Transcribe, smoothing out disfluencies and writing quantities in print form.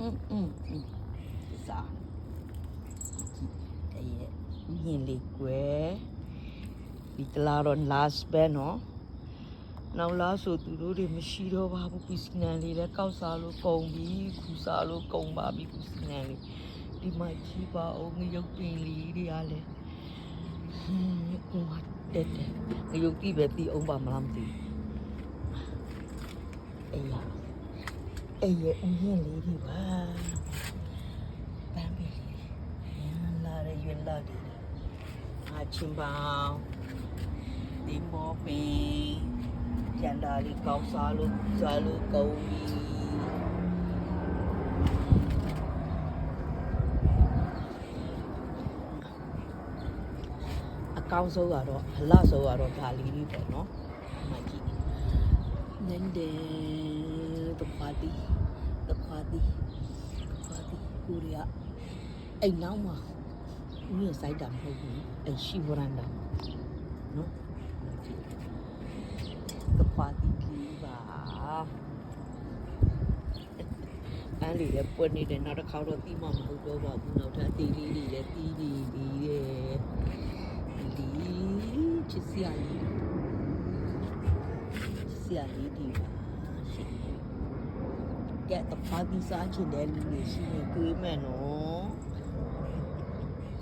စားတဲ့မြင်လေးကွယ်ဒီတလားတော့ last ပဲနော်နောက်လားဆိုသူတို့တွေမရှိတော့ပါဘူးကုစနန်လေးလည်းကောက်စားလို့ကုန်ပြီခူစားလို့ကုန်ပါပြီကုစနန်လေးဒီမှာကြည့်ပါဦးငရုတ်ပင်လေးတွေကလည်းဟွန်းတက်ငရုတ်တိပဲတီးအောင်ပါမလားမသိအေးရဲ့ဦးရင်လေးတွေပါပန်းပင်လေးလာရရွယ်လာတယ်အချင်းပေါင်းဒီမောပင်ကျန်တာလေးကောက်စားလို့ကုန်ပြီအကောင်းဆုံးကတော့အလှဆုံးကတော့ဒါလေးလေးပေါ့နော်မှကြည့်နင်းတယ်တခွာတီကိုရီးယားအိမ်နောက်မှာဦးရဲ့စိုက်တာမဟုတ်ဘူးအိမ်ရှိဝရန်တာနော်တခွာတီလေးပါအဲ့ဒီလည်းပွက်နေတယ်နောက်တစ်ခါတော့တီးမှမဟုတ်တော့ပါဘူးနောက်ထပ်တီးလေးတွေလည်းတီးရဲ့ဒီချစ်စရာလေးဒီပါရှိကဲတခွာတီစားချင်တဲ့လူတွေရှိနေတွေးမယ်နော်